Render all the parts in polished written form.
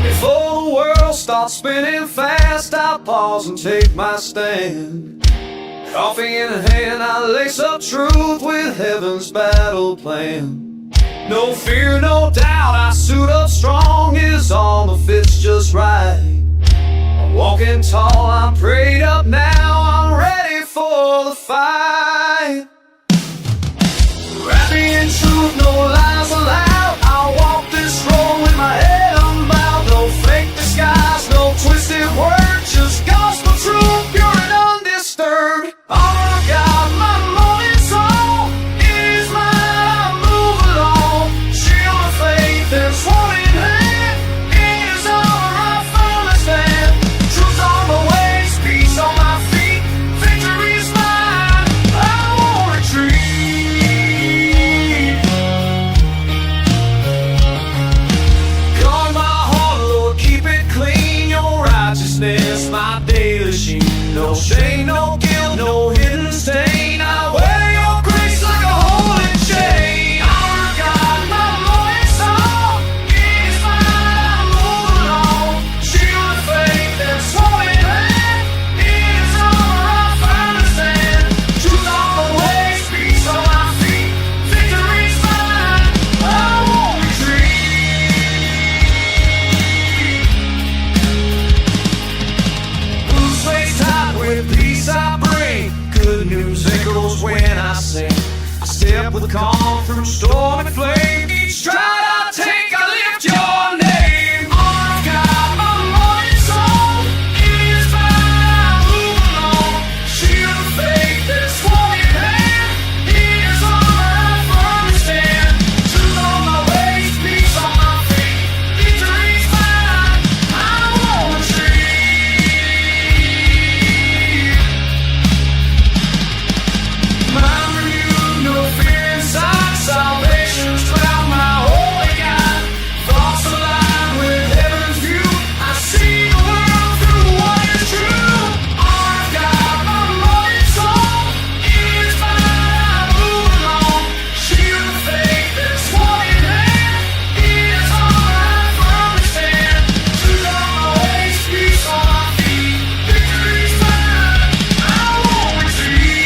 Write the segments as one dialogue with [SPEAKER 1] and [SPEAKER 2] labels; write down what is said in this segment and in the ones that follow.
[SPEAKER 1] Before the world starts spinning fast, I'll pause and take my stand. Coffee in hand, I lace up truth with heaven's battle plan. No fear, no doubt, I suit up strong, his armor fits just right. I'm walking tall, I'm prayed up now, I'm ready for the fight. Wrap me in truth, no lies allowed, I'll walk this road with my head unbowed. No fake disguise, no twisted words, just gospel truth, pure and undisturbed. Oh God, my morning song is mine, I move along. Shield of faith and sword in hand, is all I firmly stand. Truth on my ways, peace on my feet, victory is mine, I won't retreat. Guard my heart, Lord, keep it clean, your righteousness my daily sheep. No shame, no guilt, no hidden stain, I wear your grace like a holy chain. Our God, my morning song is mine, I move along. Shield of faith and sword in hand, is all I firmly stand. Truth on my ways, peace on my feet, victory's mine, I won't retreat. Blue slates tied with peace I bring, good news echoes when I sing. I step with calm through storm and flame, each stride I take I lift your name. Our God, my morning song is mine, I move along. Shield of faith and sword in hand, is all I firmly stand. Truth on my ways, peace on my feet, victory's mine, I won't retreat. Mind renewed, no fear inside, salvation's found my holy God. Thoughts aligned with heaven's view, I see the world through what is true. Our God, my morning song is mine, I move along. Shield of faith and sword in hand, is all I firmly stand. Truth on my ways, peace on my feet, victory's mine, I won't retreat.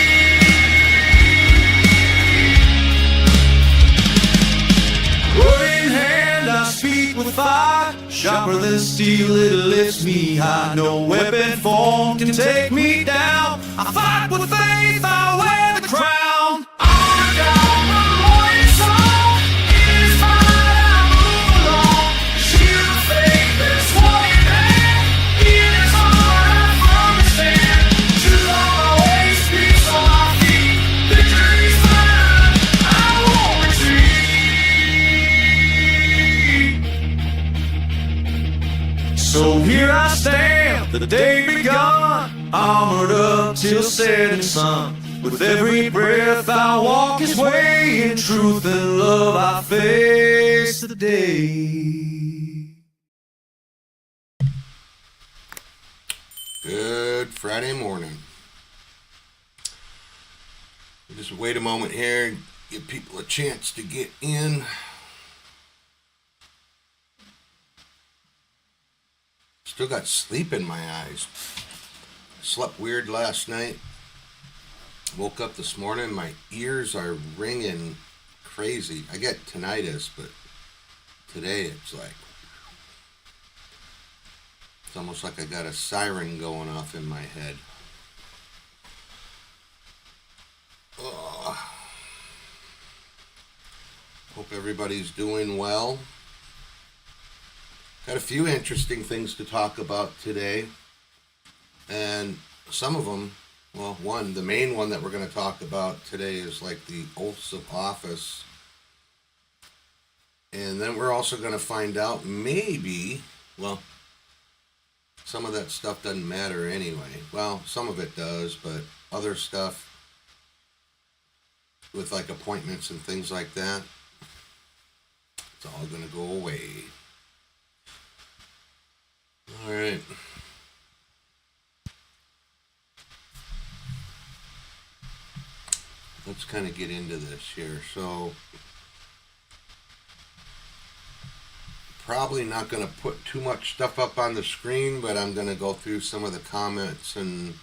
[SPEAKER 1] Word in hand, I speak with fire, sharper than steel, it lifts me high. No weapon formed can take me down. I fight with faith, I wear the crown. Our God, my morning song is mine, I move along. Shield of faith and sword in hand, is all I firmly stand. Truth on my ways, peace on my feet, victory's mine, I won't retreat. So here I stand, the day begun, armored up till setting sun. With every breath I walk His way, in truth and love I face the day.
[SPEAKER 2] Good Friday morning. We'll just wait a moment here and give people a chance to get in. Still got sleep in my eyes. Slept weird last night. Woke up this morning, my ears are ringing crazy. I get tinnitus, but today it's almost like I got a siren going off in my head. Ugh. Hope everybody's doing well. Got a few interesting things to talk about today, and some of them, well, the main one that we're going to talk about today is like the oaths of office, and then we're also going to find out maybe, well, some of that stuff doesn't matter anyway. Well, some of it does, but other stuff with like appointments and things like that, it's all going to go away. All right. let's kind of get into this here. So probably not going to put too much stuff up on the screen, but I'm going to go through some of the comments and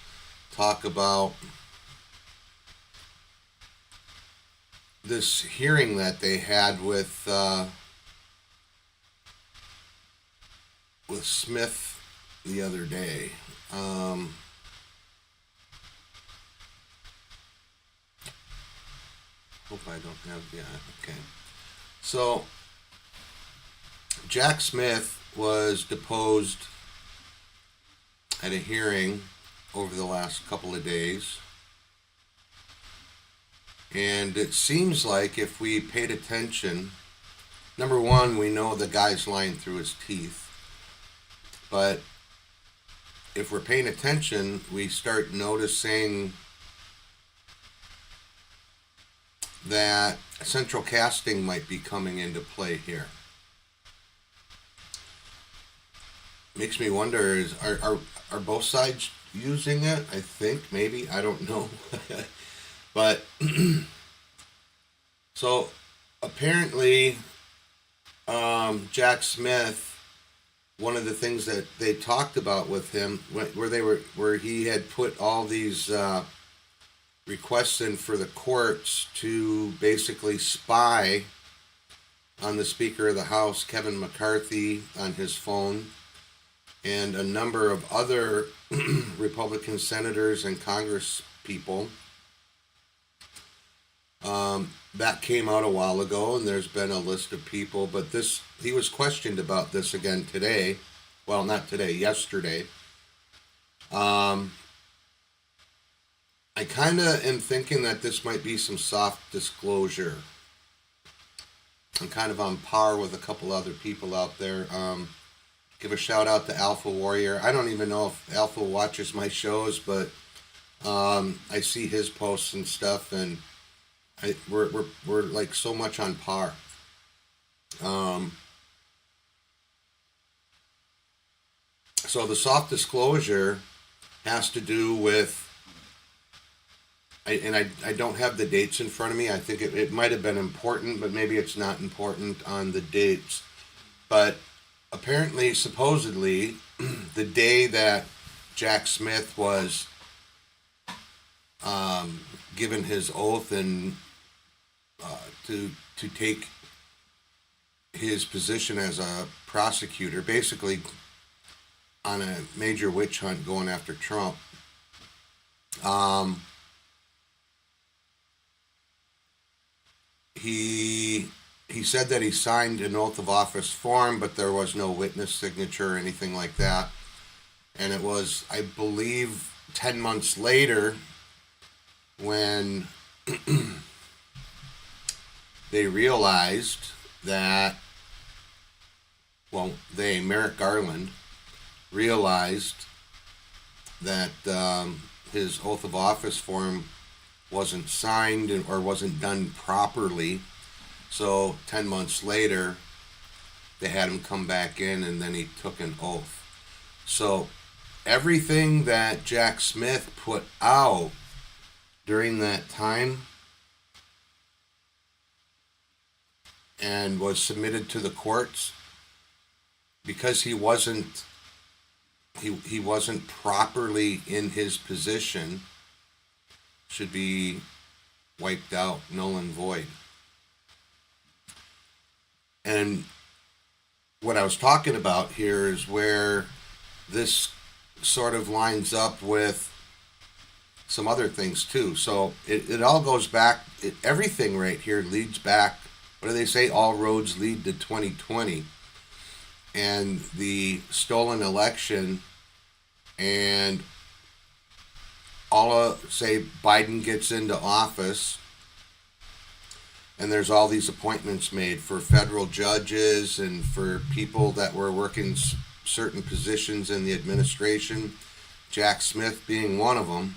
[SPEAKER 2] talk about this hearing that they had with Smith the other day. Hope I don't have, yeah, okay. So Jack Smith was deposed at a hearing over the last couple of days. And it seems like if we paid attention, number one, we know the guy's lying through his teeth. But if we're paying attention, we start noticing that central casting might be coming into play here. Makes me wonder, are both sides using it? I think, maybe, I don't know. But so apparently Jack Smith, one of the things that they talked about with him, where he had put all these requests in for the courts to basically spy on the Speaker of the House, Kevin McCarthy, on his phone, and a number of other Republican senators and Congress people. That came out a while ago, and there's been a list of people, but he was questioned about this again today. Well, not today, yesterday. I kind of am thinking that this might be some soft disclosure. I'm kind of on par with a couple other people out there. Give a shout out to Alpha Warrior. I don't even know if Alpha watches my shows, but I see his posts and stuff, and we're like so much on par. So the soft disclosure has to do with, I don't have the dates in front of me. I think it might have been important, but maybe it's not important on the dates. But apparently, supposedly, the day that Jack Smith was given his oath and to take his position as a prosecutor, basically on a major witch hunt going after Trump, he said that he signed an oath of office form, but there was no witness signature or anything like that. And it was, I believe, 10 months later when they realized that, well, Merrick Garland, realized that his oath of office form wasn't signed or wasn't done properly. So 10 months later, they had him come back in, and then he took an oath. So everything that Jack Smith put out during that time and was submitted to the courts, because he wasn't properly in his position, should be wiped out, null and void. And what I was talking about here is where this sort of lines up with some other things too. So it all goes back, everything right here leads back, what do they say? All roads lead to 2020. And the stolen election, and say Biden gets into office, and there's all these appointments made for federal judges and for people that were working certain positions in the administration, Jack Smith being one of them,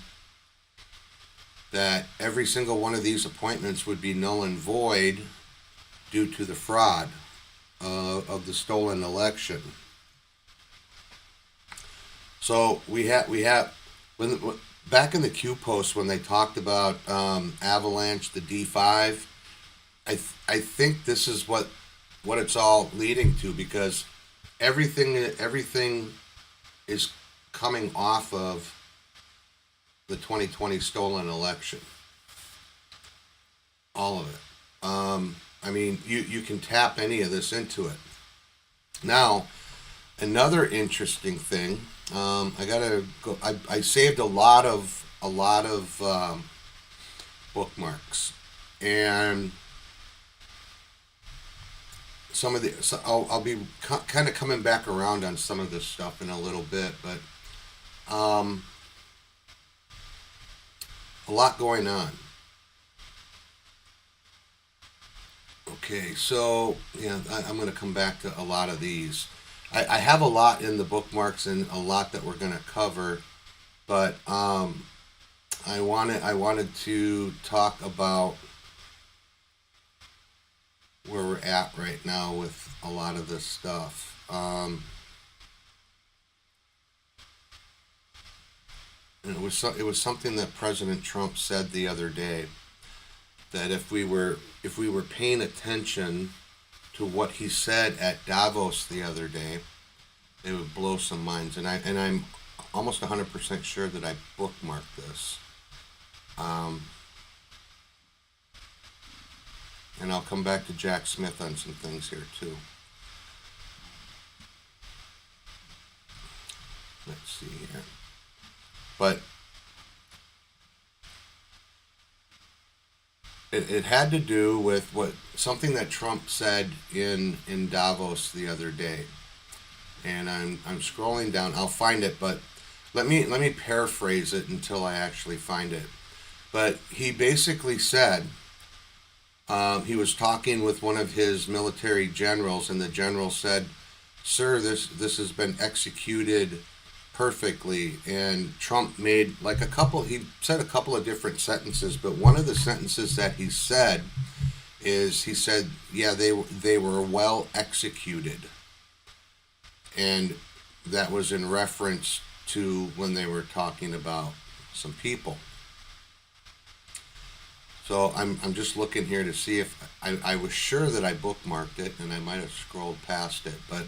[SPEAKER 2] that every single one of these appointments would be null and void due to the fraud of the stolen election. So we have when back in the Q post when they talked about Avalanche, the D5, I think this is what it's all leading to, because everything is coming off of the 2020 stolen election. All of it. I mean, you can tap any of this into it. Now, another interesting thing. I gotta go. I saved a lot of bookmarks, and some of the. So I'll be kind of coming back around on some of this stuff in a little bit, but a lot going on. Okay, so yeah, I'm going to come back to a lot of these. I have a lot in the bookmarks and a lot that we're going to cover, but I wanted to talk about where we're at right now with a lot of this stuff. And it was something that President Trump said the other day, that if we were paying attention to what he said at Davos the other day, it would blow some minds. And I'm almost 100% sure that I bookmarked this. And I'll come back to Jack Smith on some things here too. Let's see here. But it had to do with something that Trump said in Davos the other day. And I'm scrolling down. I'll find it, but let me paraphrase it until I actually find it. But he basically said, he was talking with one of his military generals, and the general said, "Sir, this has been executed perfectly." And Trump made he said a couple of different sentences, but one of the sentences that he said is, he said, "Yeah, they were well executed." And that was in reference to when they were talking about some people. So I'm just looking here to see if I was sure that I bookmarked it, and I might have scrolled past it, but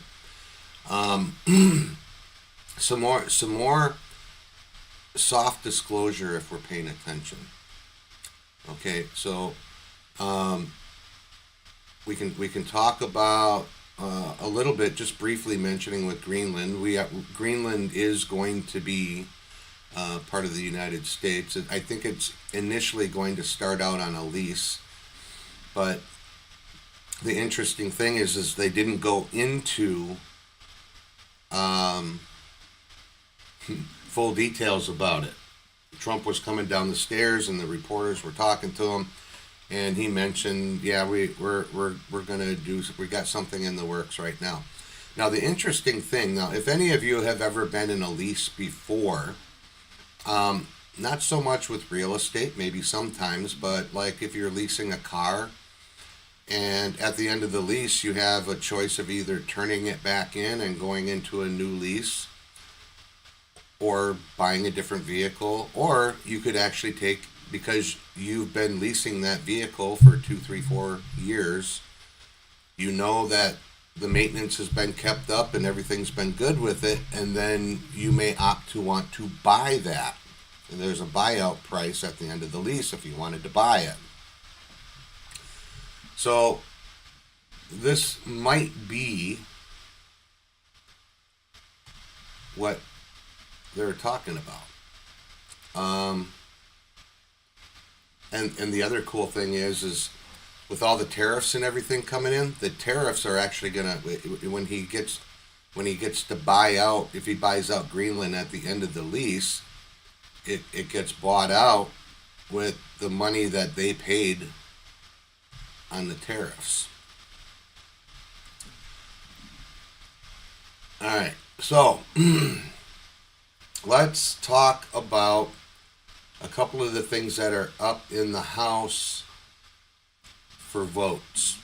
[SPEAKER 2] some more soft disclosure if we're paying attention. Okay, so we can talk about a little bit, just briefly mentioning with Greenland. Greenland is going to be part of the United States. I think it's initially going to start out on a lease, but the interesting thing is they didn't go into full details about it. Trump was coming down the stairs, and the reporters were talking to him, and he mentioned, "Yeah, we're gonna do. We got something in the works right now." Now, the interesting thing, if any of you have ever been in a lease before, not so much with real estate, maybe sometimes, but like if you're leasing a car, and at the end of the lease, you have a choice of either turning it back in and going into a new lease, or buying a different vehicle, or you could actually take, because you've been leasing that vehicle for 2, 3, 4 years, you know that the maintenance has been kept up and everything's been good with it, and then you may opt to want to buy that. And there's a buyout price at the end of the lease if you wanted to buy it. So this might be what they're talking about. And the other cool thing is with all the tariffs and everything coming in, the tariffs are actually gonna, when he gets to buy out, if he buys out Greenland at the end of the lease, it gets bought out with the money that they paid on the tariffs. All right, so let's talk about a couple of the things that are up in the House for votes.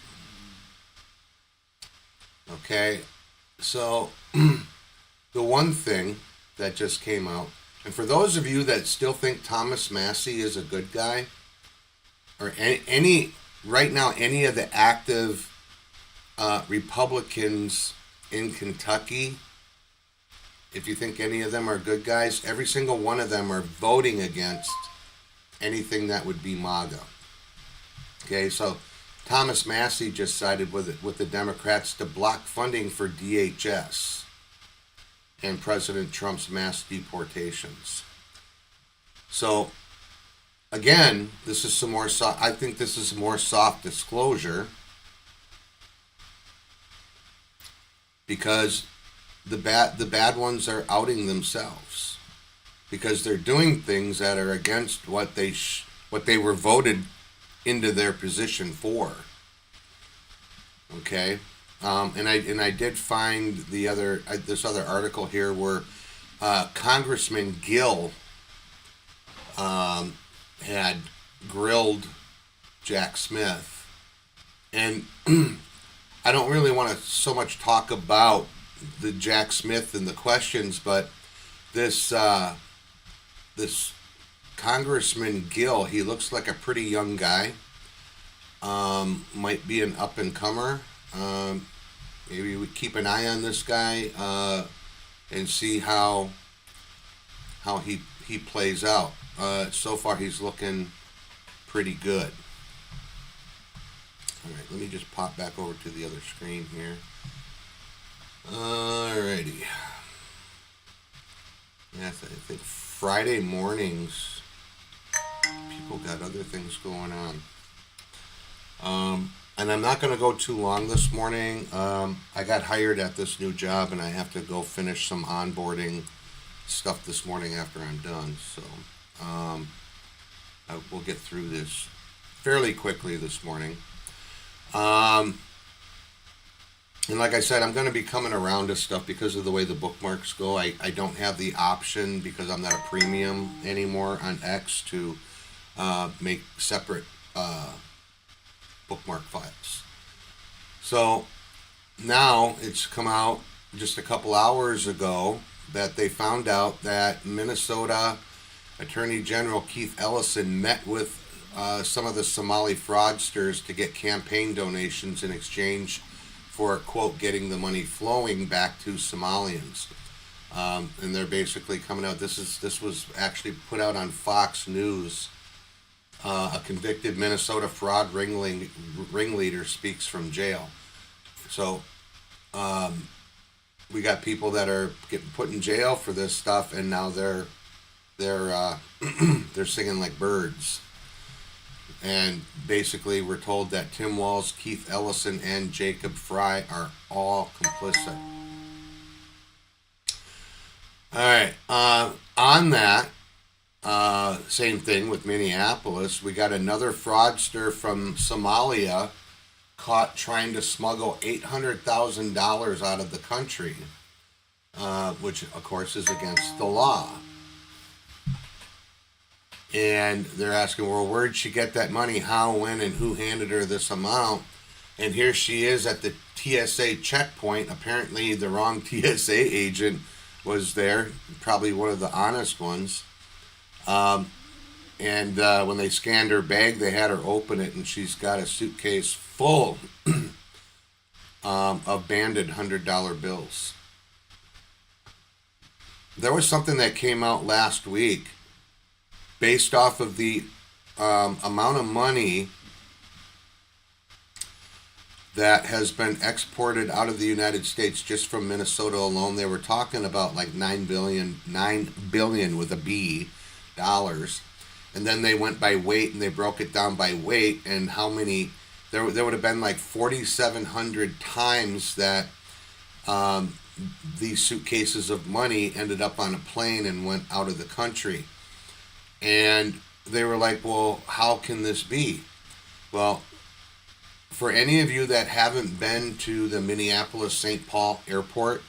[SPEAKER 2] Okay, so the one thing that just came out, And for those of you that still think Thomas Massey is a good guy, or any right now, any of the active Republicans in Kentucky, if you think any of them are good guys, every single one of them are voting against anything that would be MAGA. Okay, so Thomas Massey just sided with the Democrats to block funding for DHS and President Trump's mass deportations. So, again, this is some more. I think this is more soft disclosure, because the bad ones are outing themselves, because they're doing things that are against what they were voted into their position for. Okay, and I did find this other article here where Congressman Gill had grilled Jack Smith, and I don't really want to so much talk about the Jack Smith and the questions, but this Congressman Gill, he looks like a pretty young guy. Might be an up and comer. Maybe we keep an eye on this guy and see how he plays out. So far, he's looking pretty good. All right, let me just pop back over to the other screen here. Alrighty. Yeah, I think Friday mornings, people got other things going on. And I'm not going to go too long this morning. I got hired at this new job, and I have to go finish some onboarding stuff this morning after I'm done. So I will get through this fairly quickly this morning. And like I said, I'm going to be coming around to stuff because of the way the bookmarks go. I don't have the option, because I'm not a premium anymore on X, to make separate bookmark files. So now it's come out just a couple hours ago that they found out that Minnesota Attorney General Keith Ellison met with some of the Somali fraudsters to get campaign donations in exchange for, quote, getting the money flowing back to Somalians. And they're basically coming out. This was actually put out on Fox News. A convicted Minnesota fraud ringleader speaks from jail. So we got people that are getting put in jail for this stuff, and now they're they're singing like birds. And basically, we're told that Tim Walz, Keith Ellison, and Jacob Fry are all complicit. All right. On that, same thing with Minneapolis. We got another fraudster from Somalia caught trying to smuggle $800,000 out of the country, which, of course, is against the law. And they're asking, well, where'd she get that money? How, when, and who handed her this amount? And here she is at the TSA checkpoint. Apparently, the wrong TSA agent was there, probably one of the honest ones. And when they scanned her bag, they had her open it, and she's got a suitcase full of banded $100 bills. There was something that came out last week based off of the amount of money that has been exported out of the United States just from Minnesota alone. They were talking about like $9 billion with a B dollars, and then they went by weight and they broke it down by weight, and how many there would have been like 4,700 times that these suitcases of money ended up on a plane and went out of the country. And they were like, well, how can this be? Well, for any of you that haven't been to the Minneapolis-St. Paul airport,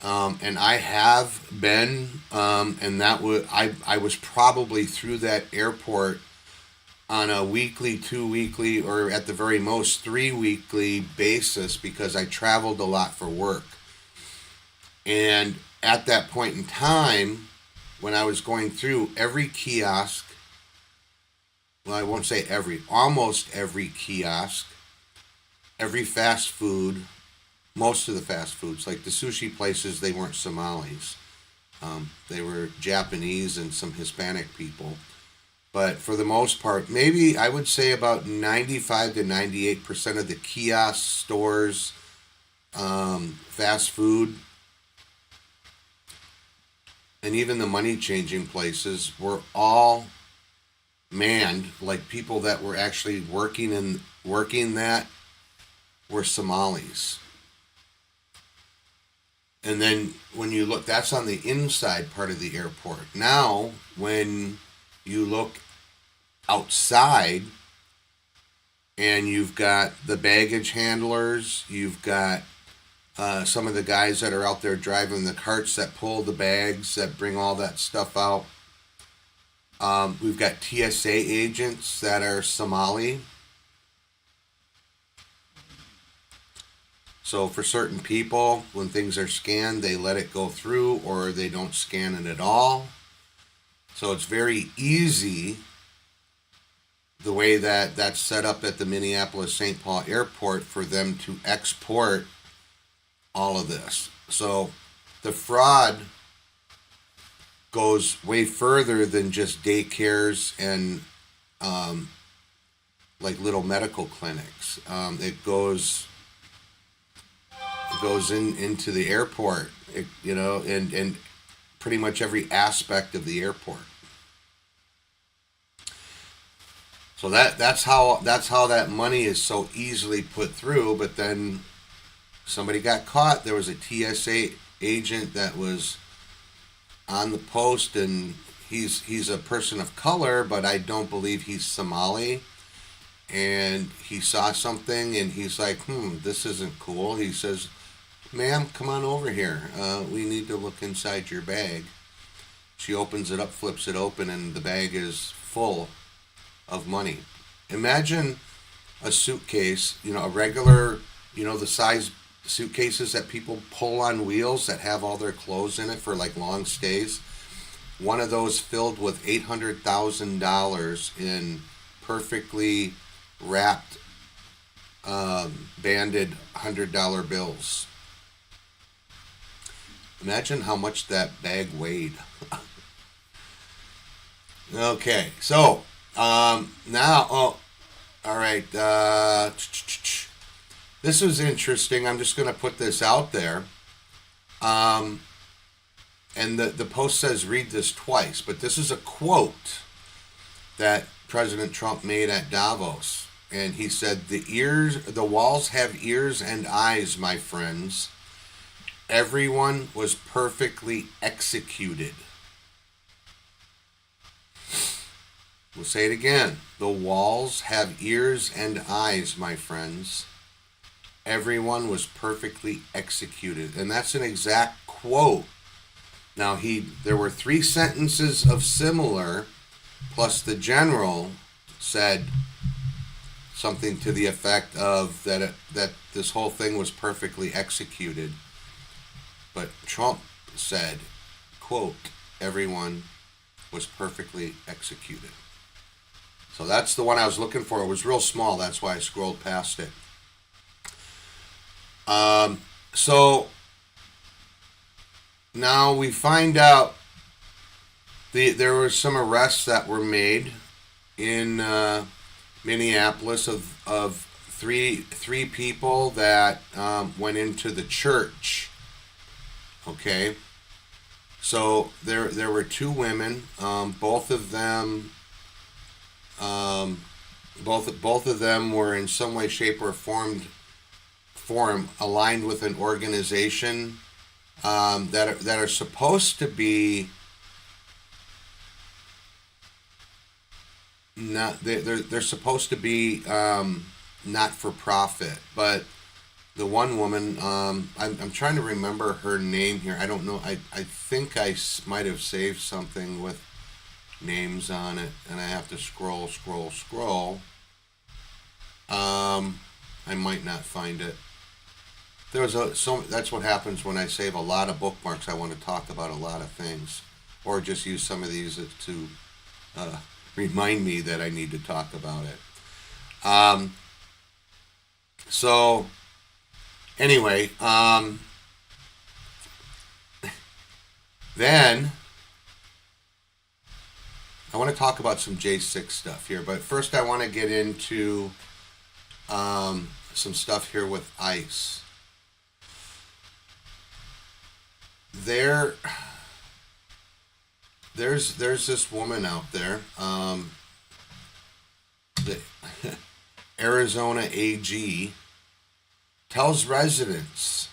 [SPEAKER 2] and I have been, and that was I was probably through that airport on a weekly, 2 weekly, or at the very most 3 weekly basis, because I traveled a lot for work. And at that point in time, when I was going through every kiosk, well, I won't say every, almost every kiosk, every fast food, most of the fast foods, like the sushi places, they weren't Somalis. They were Japanese and some Hispanic people. But for the most part, maybe I would say about 95 to 98% of the kiosk stores, fast food, and even the money changing places were all manned, like people that were actually working that were Somalis. And then when you look, that's on the inside part of the airport. Now, when you look outside and you've got the baggage handlers, you've got some of the guys that are out there driving the carts that pull the bags, that bring all that stuff out. We've got TSA agents that are Somali. So for certain people, when things are scanned, they let it go through or they don't scan it at all. So it's very easy, the way that that's set up at the Minneapolis-St. Paul airport, for them to export all of this. So the fraud goes way further than just daycares and like little medical clinics. It goes into the airport, and pretty much every aspect of the airport. So that's how that money is so easily put through. But then somebody got caught. There was a TSA agent that was on the post, and he's a person of color, but I don't believe he's Somali. And he saw something, and he's like, this isn't cool. He says, "Ma'am, come on over here. We need to look inside your bag." She opens it up, flips it open, and the bag is full of money. Imagine a suitcase, a regular, the size suitcases that people pull on wheels that have all their clothes in it for like long stays. One of those filled with $800,000 in perfectly wrapped, banded $100 bills. Imagine how much that bag weighed. Okay, so now, all right. This was interesting. I'm just going to put this out there. And the post says read this twice, but this is a quote that President Trump made at Davos. And he said, the walls have ears and eyes, my friends. Everyone was perfectly executed. We'll say it again. The walls have ears and eyes, my friends. Everyone was perfectly executed. And that's an exact quote. Now, there were 3 sentences of similar, plus the general said something to the effect of that this whole thing was perfectly executed. But Trump said, quote, everyone was perfectly executed. So that's the one I was looking for. It was real small. That's why I scrolled past it. So now we find out there were some arrests that were made in Minneapolis of three people that went into the church. Okay, so there were 2 women. Both of them were in some way, shape, or form aligned with an organization that are supposed to be they're supposed to be not for profit. But the one woman, I'm trying to remember her name here. I don't know. I think I might have saved something with names on it, and I have to scroll. I might not find it. That's what happens when I save a lot of bookmarks. I want to talk about a lot of things. or just use some of these to remind me that I need to talk about it. So anyway, then I want to talk about some J6 stuff here, but first I want to get into some stuff here with ICE. There's this woman out there, the Arizona AG tells residents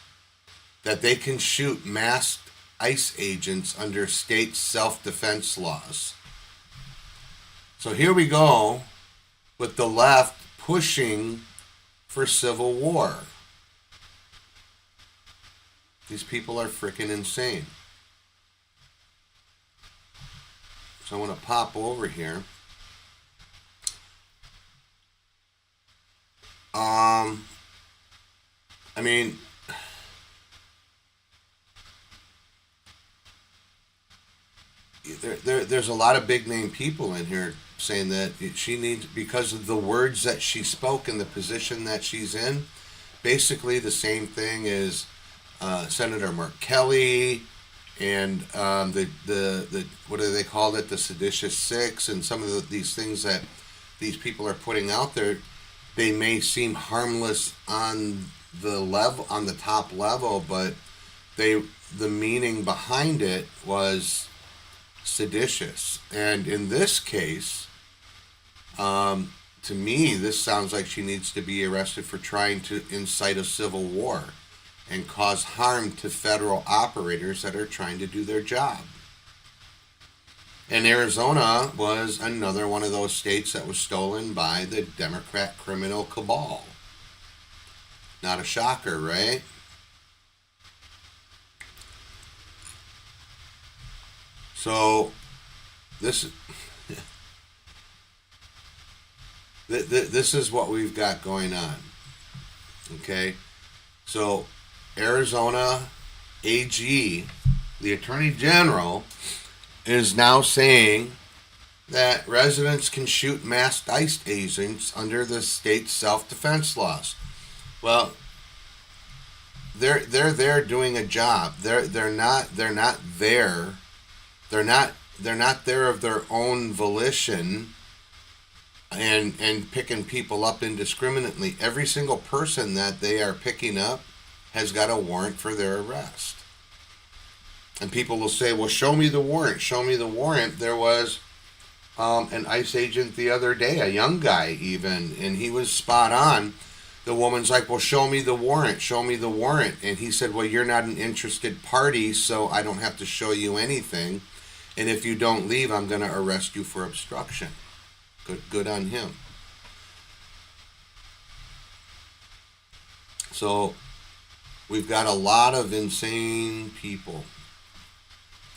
[SPEAKER 2] that they can shoot masked ICE agents under state self-defense laws. So here we go with the left pushing for civil war. These people are freaking insane. So I want to pop over here. I mean, there's a lot of big name people in here saying that she needs, because of the words that she spoke and the position that she's in, basically the same thing as Senator Mark Kelly and the what do they call it, the seditious six, and some of these things that these people are putting out there. They may seem harmless on the level, on the top level, but the meaning behind it was seditious. And in this case, to me, this sounds like she needs to be arrested for trying to incite a civil war and cause harm to federal operators that are trying to do their job. And Arizona was another one of those states that was stolen by the Democrat criminal cabal. Not a shocker, right? So this is what we've got going on. Okay? So Arizona AG, the Attorney General, is now saying that residents can shoot masked ICE agents under the state's self-defense laws. Well, they're there doing a job. They're not there. They're not there of their own volition and picking people up indiscriminately. Every single person that they are picking up has got a warrant for their arrest. And people will say, well, show me the warrant. Show me the warrant. There was an ICE agent the other day, a young guy even, and he was spot on. The woman's like, well, show me the warrant. Show me the warrant. And he said, well, you're not an interested party, so I don't have to show you anything. And if you don't leave, I'm going to arrest you for obstruction. Good on him. So we've got a lot of insane people.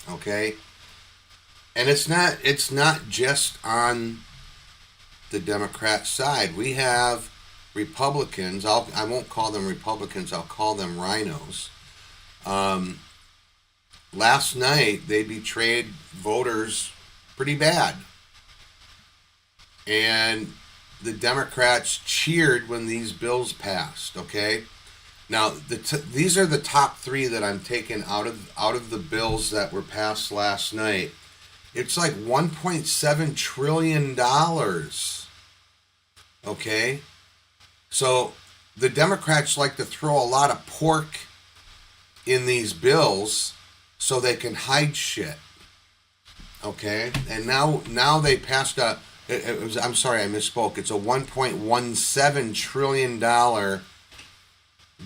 [SPEAKER 2] Okay? And it's not just on the Democrat side. We have Republicans. I won't call them Republicans. I'll call them rhinos. Last night they betrayed voters pretty bad, and the Democrats cheered when these bills passed. Okay, now these are the top three that I'm taking out of the bills that were passed last night. It's like $1.7 trillion. Okay, so the Democrats like to throw a lot of pork in these bills so they can hide shit. Okay, and now they passed I'm sorry, I misspoke. It's a $1.17 trillion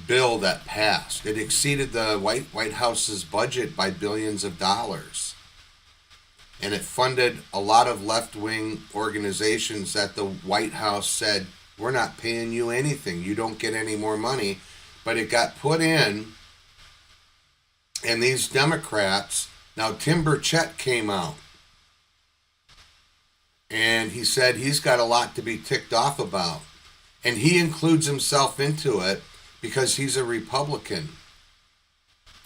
[SPEAKER 2] bill that passed. It exceeded the White House's budget by billions of dollars. And it funded a lot of left-wing organizations that the White House said, we're not paying you anything. You don't get any more money. But it got put in, and these Democrats, now Tim Burchett came out, and he said he's got a lot to be ticked off about. And he includes himself into it because he's a Republican.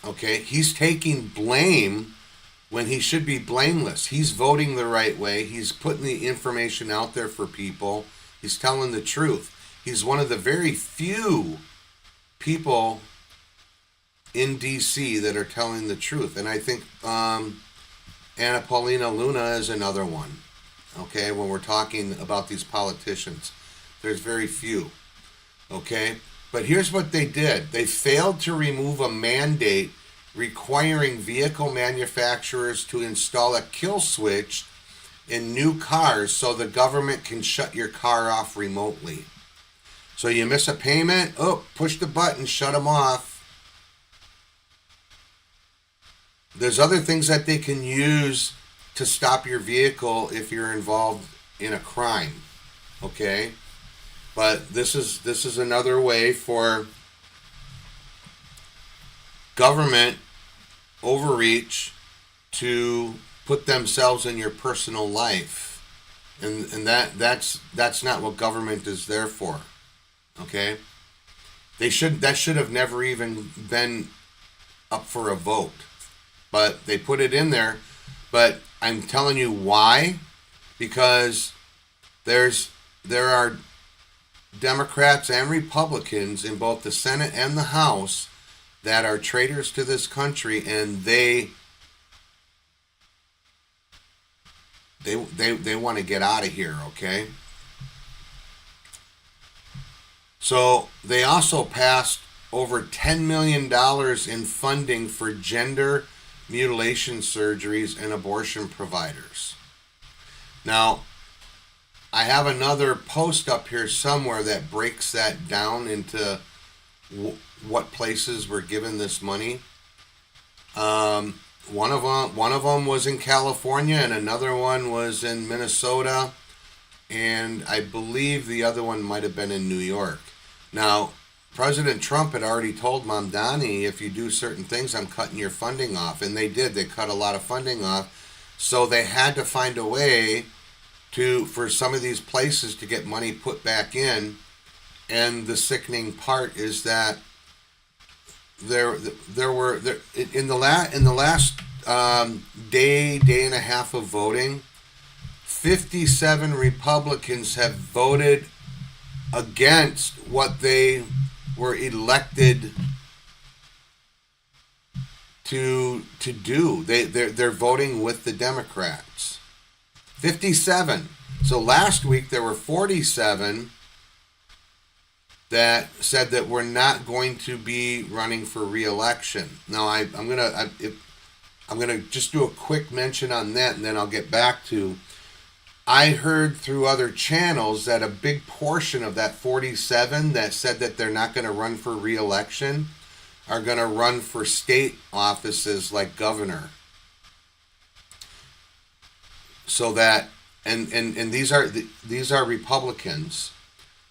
[SPEAKER 2] Okay? He's taking blame when he should be blameless. He's voting the right way. He's putting the information out there for people. He's telling the truth. He's one of the very few people in D.C. that are telling the truth. And I think Anna Paulina Luna is another one. Okay, when we're talking about these politicians, there's very few. Okay, but here's what they did. They failed to remove a mandate requiring vehicle manufacturers to install a kill switch in new cars so the government can shut your car off remotely. So you miss a payment, push the button, shut them off. There's other things that they can use to stop your vehicle if you're involved in a crime. Okay? But this is another way for government overreach to put themselves in your personal life, and that's not what government is there for. Okay, that should have never even been up for a vote, but they put it in there. But I'm telling you why, because there are Democrats and Republicans in both the Senate and the House that are traitors to this country, and they want to get out of here, okay? So they also passed over $10 million in funding for gender mutilation surgeries and abortion providers. Now, I have another post up here somewhere that breaks that down into what places were given this money. One of them was in California, and another one was in Minnesota, and I believe the other one might have been in New York. Now, President Trump had already told Mamdani, if you do certain things, I'm cutting your funding off, and they did. They cut a lot of funding off, so they had to find a way for some of these places to get money put back in. And the sickening part is that there were in the last day and a half of voting, 57 Republicans have voted against what they were elected to do. They're voting with the Democrats. 57. So last week there were 47 that said that we're not going to be running for re-election. Now I'm gonna just do a quick mention on that, and then I'll get back to. I heard through other channels that a big portion of that 47 that said that they're not going to run for re-election are going to run for state offices like governor. So that and these are Republicans.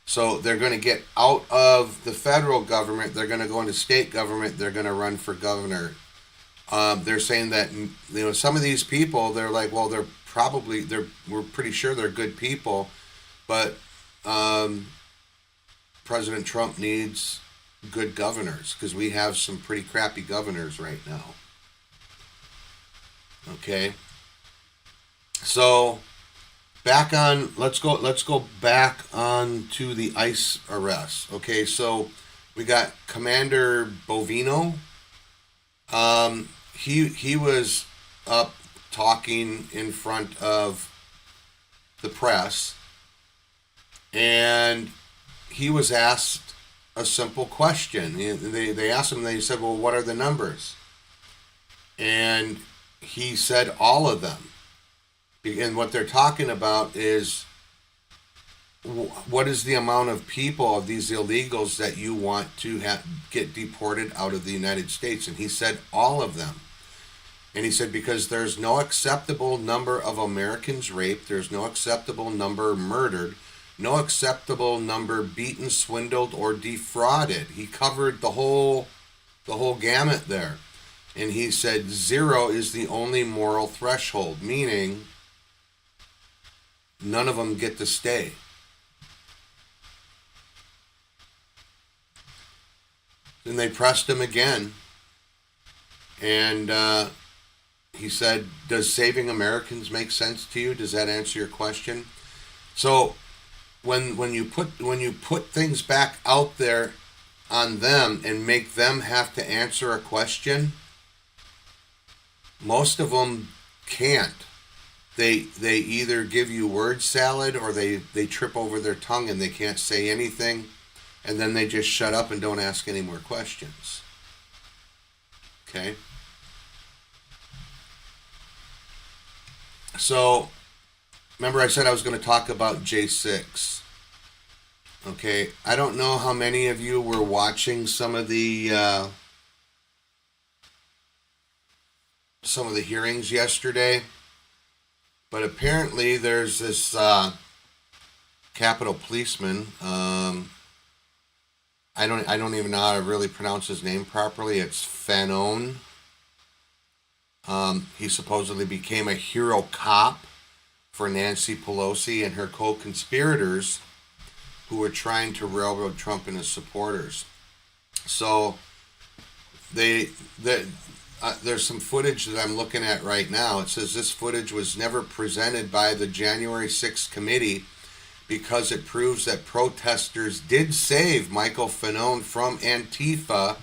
[SPEAKER 2] So they're going to get out of the federal government. They're going to go into state government. They're going to run for governor. They're saying that, some of these people, they're like, well, we're pretty sure they're good people, but President Trump needs good governors because we have some pretty crappy governors right now. Okay. So let's go back on to the ICE arrest. Okay, so we got Commander Bovino. He was up talking in front of the press, and he was asked a simple question. They asked him, they said, well, what are the numbers? And he said all of them. And what they're talking about is, what is the amount of people, of these illegals, that you want to get deported out of the United States? And he said all of them. And he said, because there's no acceptable number of Americans raped, there's no acceptable number murdered, no acceptable number beaten, swindled, or defrauded. He covered the whole gamut there. And he said 0 is the only moral threshold, meaning none of them get to stay. Then they pressed him again, and he said, does saving Americans make sense to you? Does that answer your question? So when you put things back out there on them and make them have to answer a question, most of them can't. They either give you word salad, or they trip over their tongue and they can't say anything, and then they just shut up and don't ask any more questions. Okay? So, remember I said I was going to talk about J6. Okay, I don't know how many of you were watching some of the hearings yesterday, but apparently there's this Capitol policeman. I don't even know how to really pronounce his name properly. It's Fanon. He supposedly became a hero cop for Nancy Pelosi and her co-conspirators who were trying to railroad Trump and his supporters. So there's some footage that I'm looking at right now. It says this footage was never presented by the January 6th committee because it proves that protesters did save Michael Fanon from Antifa,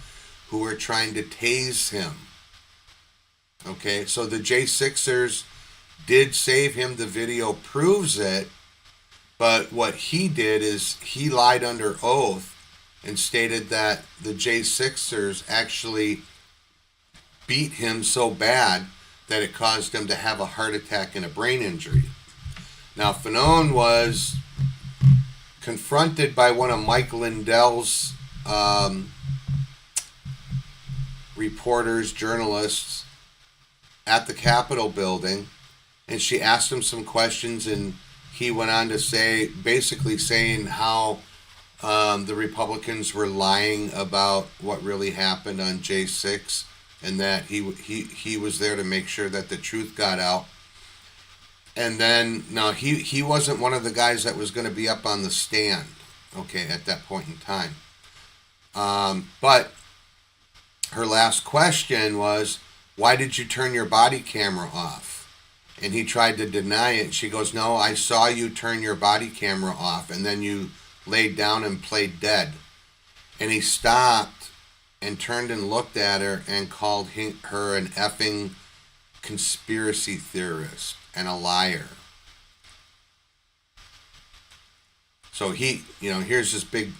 [SPEAKER 2] who were trying to tase him. Okay, so the J6ers did save him. The video proves it. But what he did is he lied under oath and stated that the J6ers actually beat him so bad that it caused him to have a heart attack and a brain injury. Now, Fanon was confronted by one of Mike Lindell's reporters, journalists at the Capitol building, and she asked him some questions, and he went on to say, basically saying how the Republicans were lying about what really happened on J6, and that he was there to make sure that the truth got out. And then, no, he wasn't one of the guys that was going to be up on the stand, okay, at that point in time. But her last question was, why did you turn your body camera off? And he tried to deny it. She goes, no, I saw you turn your body camera off, and then you laid down and played dead. And he stopped and turned and looked at her and called her an effing conspiracy theorist and a liar. So he, here's this big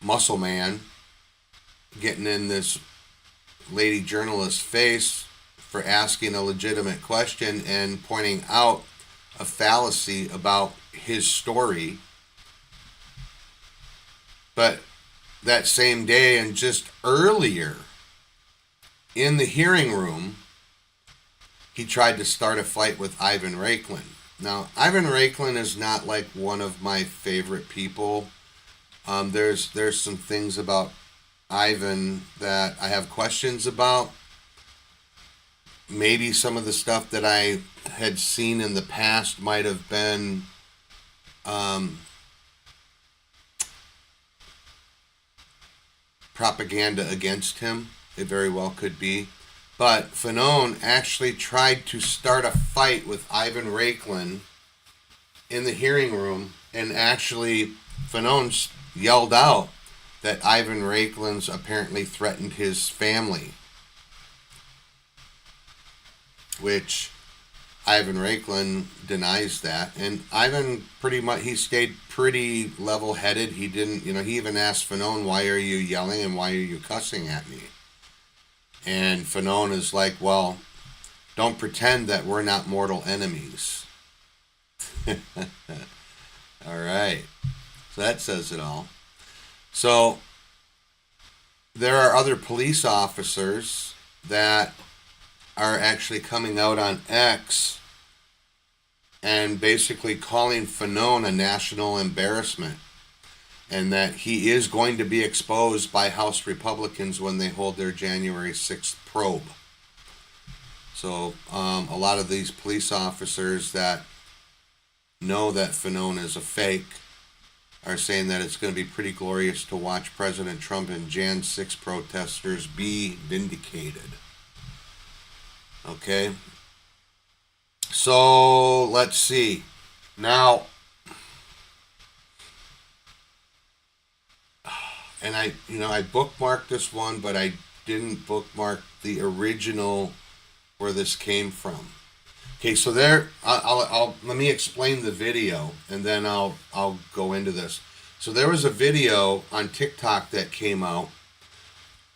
[SPEAKER 2] muscle man getting in this lady journalist's face for asking a legitimate question and pointing out a fallacy about his story. But that same day, and just earlier in the hearing room, he tried to start a fight with Ivan Raiklin. Now, Ivan Raiklin is not like one of my favorite people. There's some things about Ivan that I have questions about. Maybe some of the stuff that I had seen in the past might have been propaganda against him. It very well could be. But Fanon actually tried to start a fight with Ivan Raiklin in the hearing room, and actually Fanon yelled out that Ivan Raiklin's apparently threatened his family, which Ivan Raiklin denies that. And Ivan pretty much, he stayed pretty level-headed. He didn't, he even asked Fanon, why are you yelling and why are you cussing at me? And Fanon is like, well, don't pretend that we're not mortal enemies. All right. So that says it all. So there are other police officers that are actually coming out on X and basically calling Fanon a national embarrassment, and that he is going to be exposed by House Republicans when they hold their January 6th probe. So a lot of these police officers that know that Fanon is a fake are saying that it's going to be pretty glorious to watch President Trump and Jan 6 protesters be vindicated. Okay. So let's see. Now, and I bookmarked this one, but I didn't bookmark the original where this came from. Okay, so there, I'll let me explain the video, and then I'll go into this. So there was a video on TikTok that came out.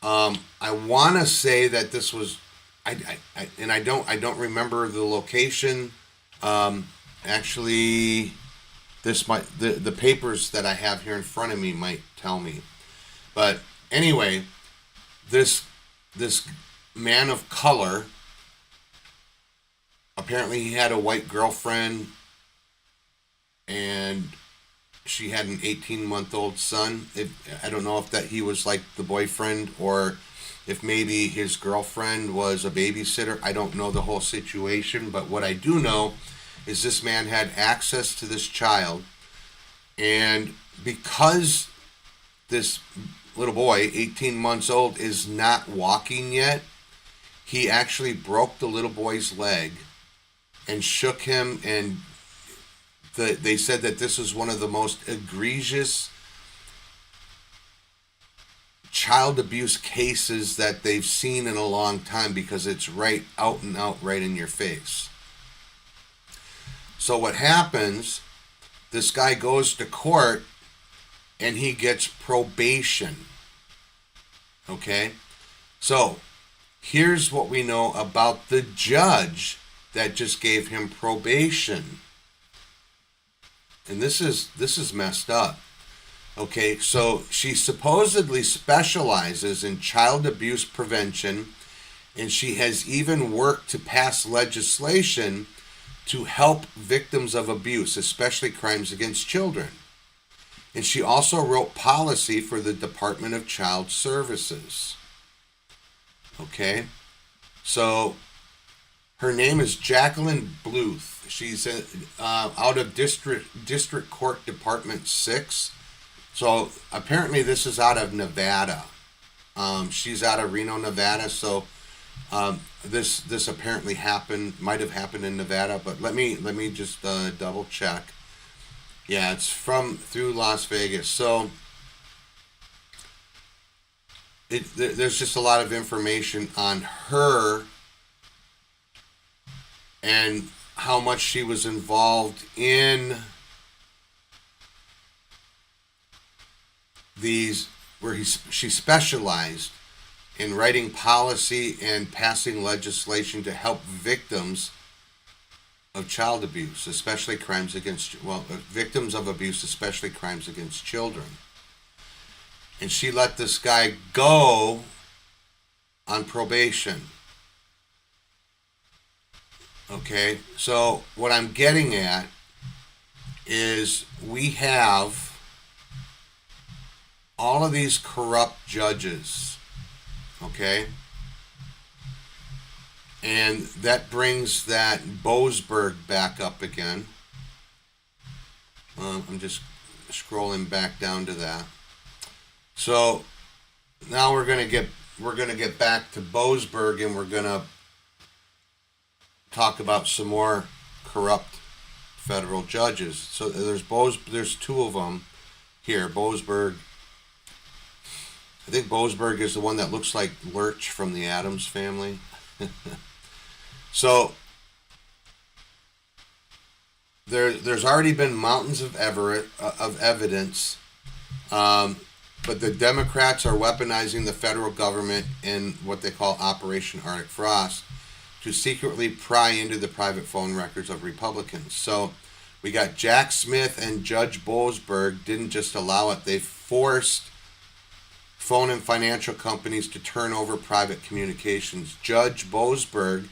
[SPEAKER 2] I want to say that this was, I don't remember the location. Actually, this might the papers that I have here in front of me might tell me. But anyway, this man of color, apparently he had a white girlfriend, and she had an 18-month-old son. I don't know if that he was like the boyfriend, or if maybe his girlfriend was a babysitter. I don't know the whole situation, but what I do know is this man had access to this child, and because this little boy, 18 months old, is not walking yet, he actually broke the little boy's leg and shook him, and they said that this is one of the most egregious child abuse cases that they've seen in a long time, because it's right out and out, right in your face. So what happens, this guy goes to court and he gets probation. Okay? So here's what we know about the judge that just gave him probation. And this is messed up. Okay, so she supposedly specializes in child abuse prevention, and she has even worked to pass legislation to help victims of abuse, especially crimes against children. And she also wrote policy for the Department of Child Services. Okay, so her name is Jacqueline Bluth. She's out of District Court Department 6. So apparently this is out of Nevada. She's out of Reno, Nevada. So this apparently might have happened in Nevada. But let me just double check. Yeah, it's through Las Vegas. So there's just a lot of information on her and how much she was involved in these, where she specialized in writing policy and passing legislation to help victims of child abuse, especially victims of abuse, especially crimes against children. And she let this guy go on probation. Okay, so what I'm getting at is we have all of these corrupt judges, okay? And that brings that Boasberg back up again. I'm just scrolling back down to that. So now we're gonna get back to Boasberg, and we're gonna talk about some more corrupt federal judges. So there's two of them here. Boasberg. I think Boasberg is the one that looks like Lurch from the Addams Family. So there's already been mountains of evidence, but the Democrats are weaponizing the federal government in what they call Operation Arctic Frost to secretly pry into the private phone records of Republicans. So we got Jack Smith and Judge Boasberg didn't just allow it, they forced phone and financial companies to turn over private communications. Judge Boasberg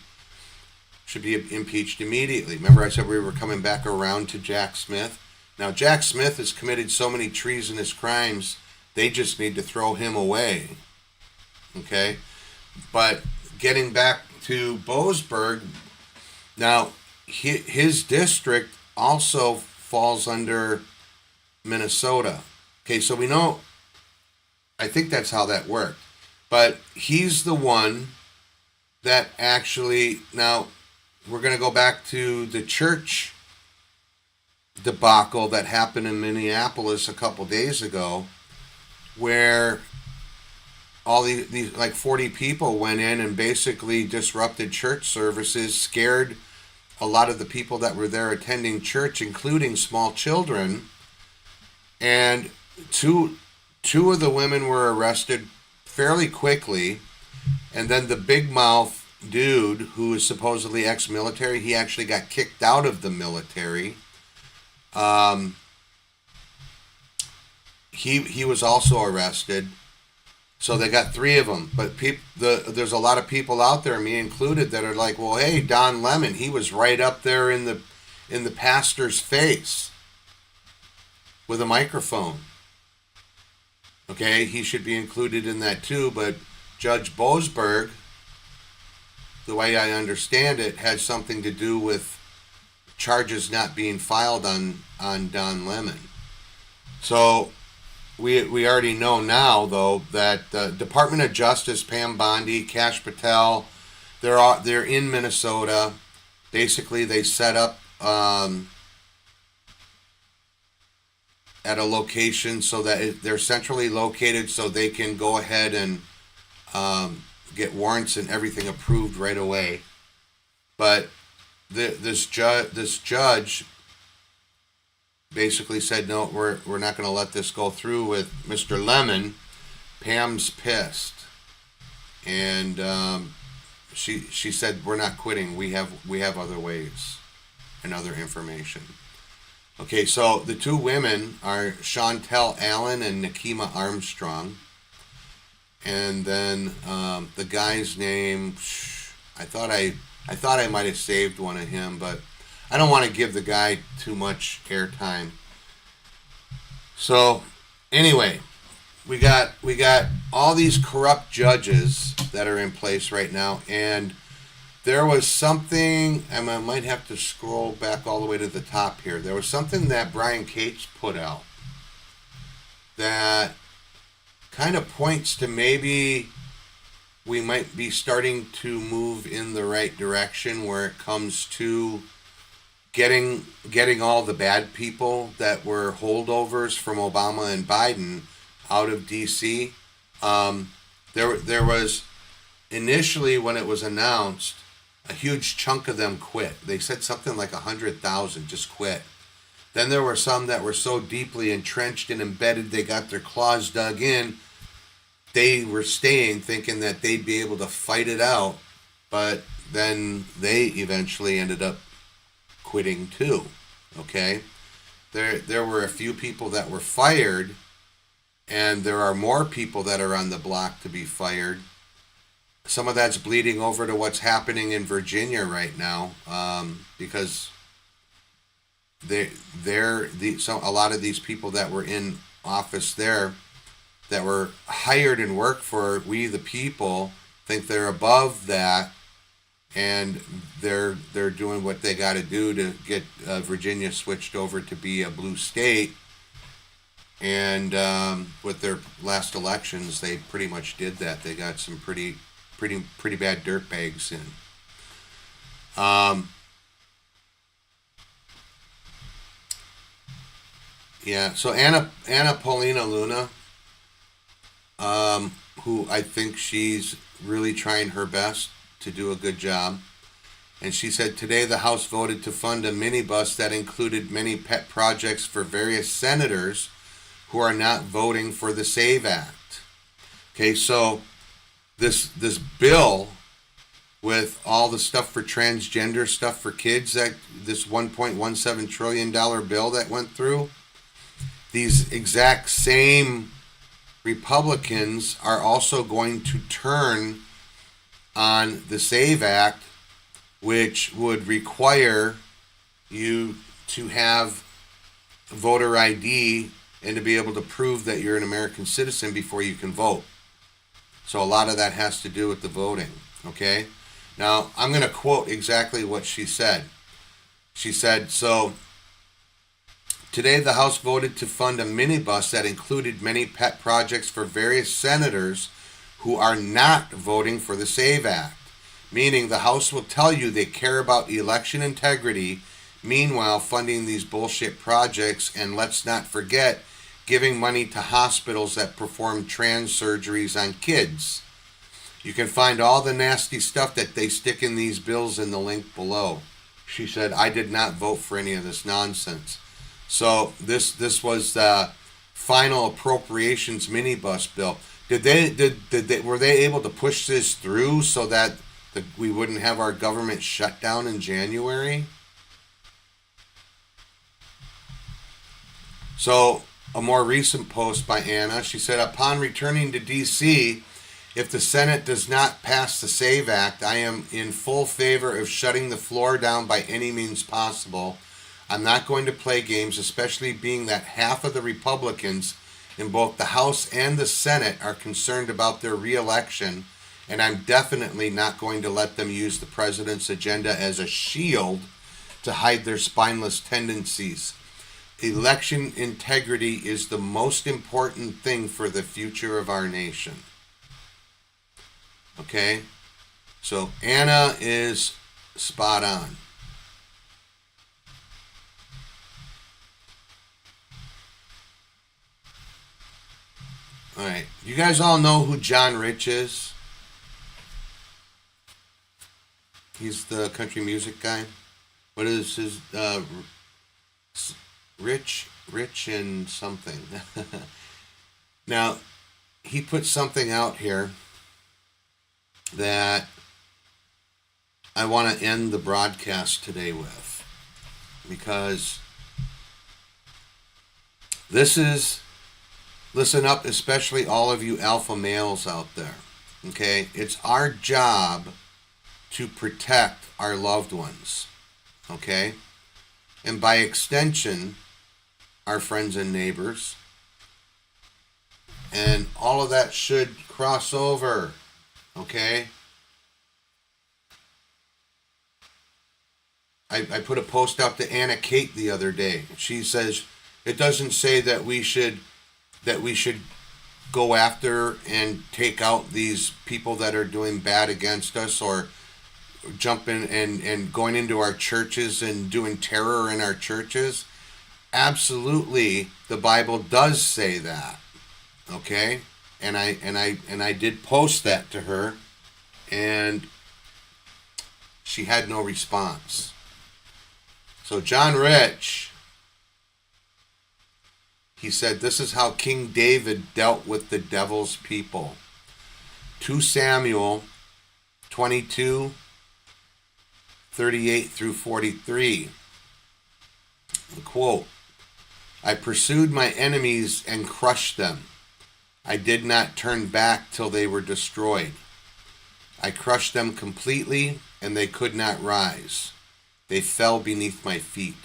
[SPEAKER 2] should be impeached immediately. Remember I said we were coming back around to Jack Smith? Now Jack Smith has committed so many treasonous crimes, they just need to throw him away. Okay? But getting back to Boasberg, now his district also falls under Minnesota. Okay, so we know, I think that's how that worked. But he's the one that actually, now we're going to go back to the church debacle that happened in Minneapolis a couple days ago, where all these like 40 people went in and basically disrupted church services, scared a lot of the people that were there attending church, including small children. And two of the women were arrested fairly quickly. And then the big mouth dude, who is supposedly ex-military, he actually got kicked out of the military. He was also arrested. So they got 3 of them. But there's a lot of people out there, me included, that are like, well, hey, Don Lemon, he was right up there in the pastor's face with a microphone. Okay, he should be included in that too. But Judge Boasberg, the way I understand it, had something to do with charges not being filed on Don Lemon. So we already know now, though, that the Department of Justice, Pam Bondi, Kash Patel, they're in Minnesota. Basically, they set up at a location so that they're centrally located, so they can go ahead and get warrants and everything approved right away. But this judge basically said, no, we're not going to let this go through with Mr. Lemon. Pam's pissed, and she said, we're not quitting. We have other ways and other information. Okay, so the 2 women are Chantel Allen and Nakima Armstrong. And then the guy's name, I thought I might have saved one of him, but I don't want to give the guy too much airtime. So anyway, we got all these corrupt judges that are in place right now, and there was something, and I might have to scroll back all the way to the top here. There was something that Brian Cates put out that kind of points to maybe we might be starting to move in the right direction where it comes to getting all the bad people that were holdovers from Obama and Biden out of D.C. There was initially, when it was announced, a huge chunk of them quit. They said something like 100,000 just quit. Then there were some that were so deeply entrenched and embedded they got their claws dug in. They were staying thinking that they'd be able to fight it out, but then they eventually ended up quitting too. Okay? There were a few people that were fired, and there are more people that are on the block to be fired. Some of that's bleeding over to what's happening in Virginia right now, because a lot of these people that were in office there, that were hired and work for we the people, think they're above that, and they're doing what they got to do to get Virginia switched over to be a blue state. And with their last elections, they pretty much did that. They got some pretty bad dirtbags in. Yeah. So Anna Paulina Luna, who I think she's really trying her best to do a good job. And she said, today the House voted to fund a minibus that included many pet projects for various senators who are not voting for the SAVE Act. Okay, so this bill with all the stuff for transgender stuff for kids, that this $1.17 trillion bill that went through, these exact same Republicans are also going to turn on the SAVE Act, which would require you to have voter ID and to be able to prove that you're an American citizen before you can vote. So a lot of that has to do with the voting, okay? Now, I'm going to quote exactly what she said. She said, so, today the House voted to fund a minibus that included many pet projects for various senators who are not voting for the SAVE Act. Meaning the House will tell you they care about election integrity, meanwhile funding these bullshit projects, and let's not forget, giving money to hospitals that perform trans surgeries on kids. You can find all the nasty stuff that they stick in these bills in the link below. She said, I did not vote for any of this nonsense. So this was the final appropriations minibus bill. Were they able to push this through so that we wouldn't have our government shut down in January? So a more recent post by Anna, she said, upon returning to D.C., if the Senate does not pass the SAVE Act, I am in full favor of shutting the floor down by any means possible. I'm not going to play games, especially being that half of the Republicans in both the House and the Senate are concerned about their re-election, and I'm definitely not going to let them use the president's agenda as a shield to hide their spineless tendencies. Election integrity is the most important thing for the future of our nation. Okay? So Anna is spot on. All right. You guys all know who John Rich is? He's the country music guy. What is his Rich and something. Now, he put something out here that I want to end the broadcast today with, because this is, listen up, especially all of you alpha males out there, okay? It's our job to protect our loved ones, okay? And by extension, our friends and neighbors. And all of that should cross over, okay? I put a post out to Anna Kate the other day. She says, it doesn't say that we should go after and take out these people that are doing bad against us, or jumping and going into our churches and doing terror in our churches. Absolutely, the Bible does say that. Okay? And I did post that to her, and she had no response. So John Rich, he said, this is how King David dealt with the devil's people. 2 Samuel 22, 38 through 43. The quote, I pursued my enemies and crushed them. I did not turn back till they were destroyed. I crushed them completely, and they could not rise. They fell beneath my feet.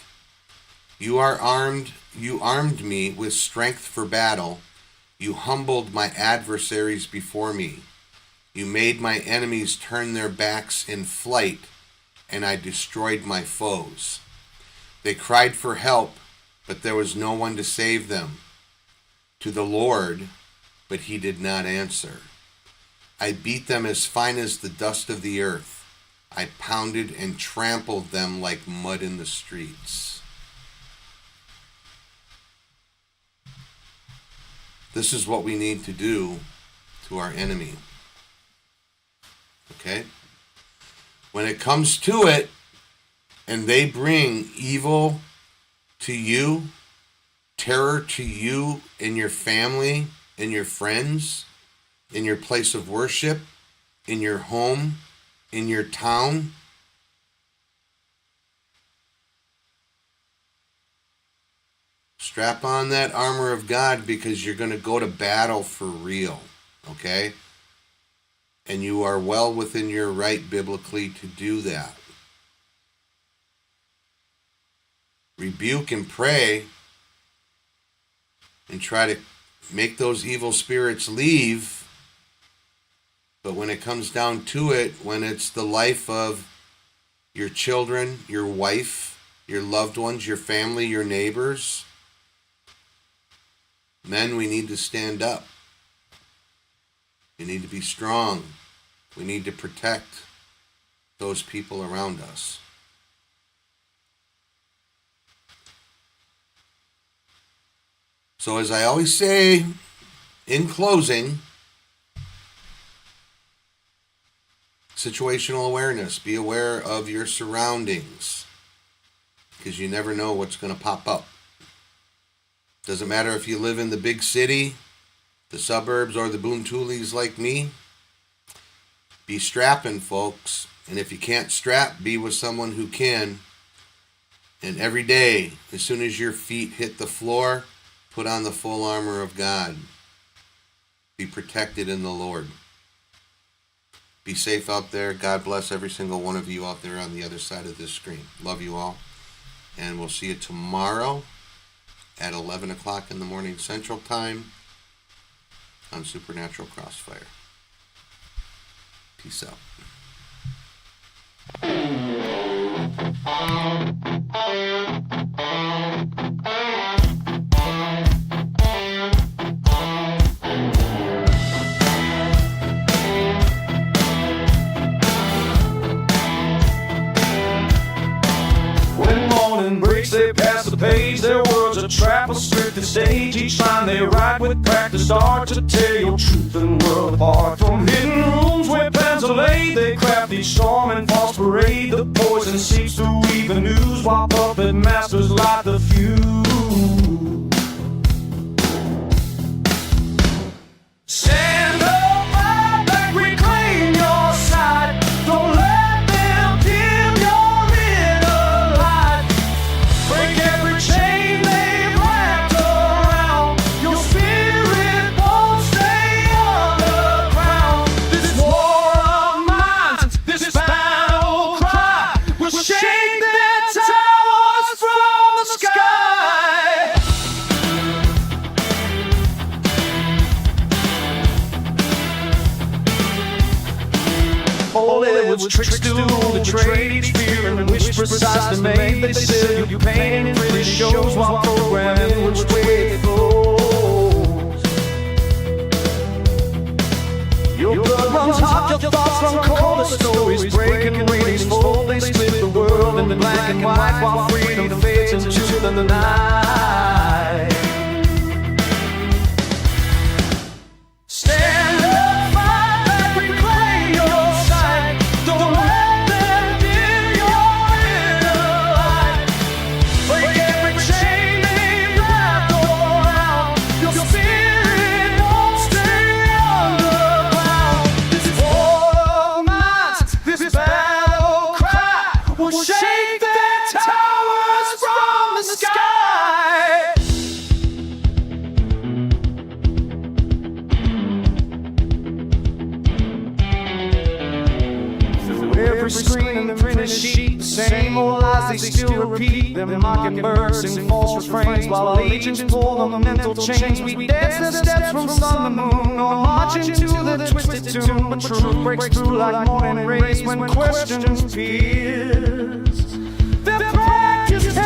[SPEAKER 2] You armed me with strength for battle. You humbled my adversaries before me. You made my enemies turn their backs in flight, and I destroyed my foes. They cried for help, but there was no one to save them. To the Lord, but he did not answer. I beat them as fine as the dust of the earth. I pounded and trampled them like mud in the streets. This is what we need to do to our enemy. Okay? When it comes to it, and they bring evil to you, terror to you and your family and your friends, in your place of worship, in your home, in your town, strap on that armor of God, because you're going to go to battle for real, okay? And you are well within your right biblically to do that. Rebuke and pray and try to make those evil spirits leave. But when it comes down to it, when it's the life of your children, your wife, your loved ones, your family, your neighbors, men, we need to stand up. We need to be strong. We need to protect those people around us. So as I always say in closing, situational awareness. Be aware of your surroundings, because you never know what's going to pop up. Doesn't matter if you live in the big city, the suburbs, or the boontoolies like me. Be strapping, folks. And if you can't strap, be with someone who can. And every day, as soon as your feet hit the floor, put on the full armor of God. Be protected in the Lord. Be safe out there. God bless every single one of you out there on the other side of this screen. Love you all. And we'll see you tomorrow at 11 o'clock in the morning Central Time on Supernatural Crossfire. Peace out.
[SPEAKER 1] When morning breaks, they pass the page. Their words are trap, a scripted stage. Each line they write with practiced art to tear your truth and world apart. From hidden rooms where plans are laid, they craft each storm and false parade. The poison seeps through even news, while puppet masters light the fuse. Stand up, fight back, reclaim your side. Don't let them dim your inner light. Break every chain they've wrapped around. Your spirit won't stay underground. This war of minds, this battle cry, will shake their towers from the sky. All it was tricks to the trade, each fear and wish precisely made. They sell you pain in pretty shows while programming which way it flows. Your blood runs hot, your thoughts run cold. The stories break and ratings fold. They split the world into black and white while freedom fades into the night. Stand up, fight back, reclaim your sight. Don't let them dim your inner light. Break every chain they've wrapped around. Your spirit won't stay underground. This war of minds, this battle cry, will shake their towers from the sky. Every screen and printed sheet, the same old lies they still repeat. Them mockingbirds sing false refrains while agents pull on the mental chains. We dance the steps from sun to moon, or march into the twisted tune. But truth breaks through like morning rays when questions pierce. Their practice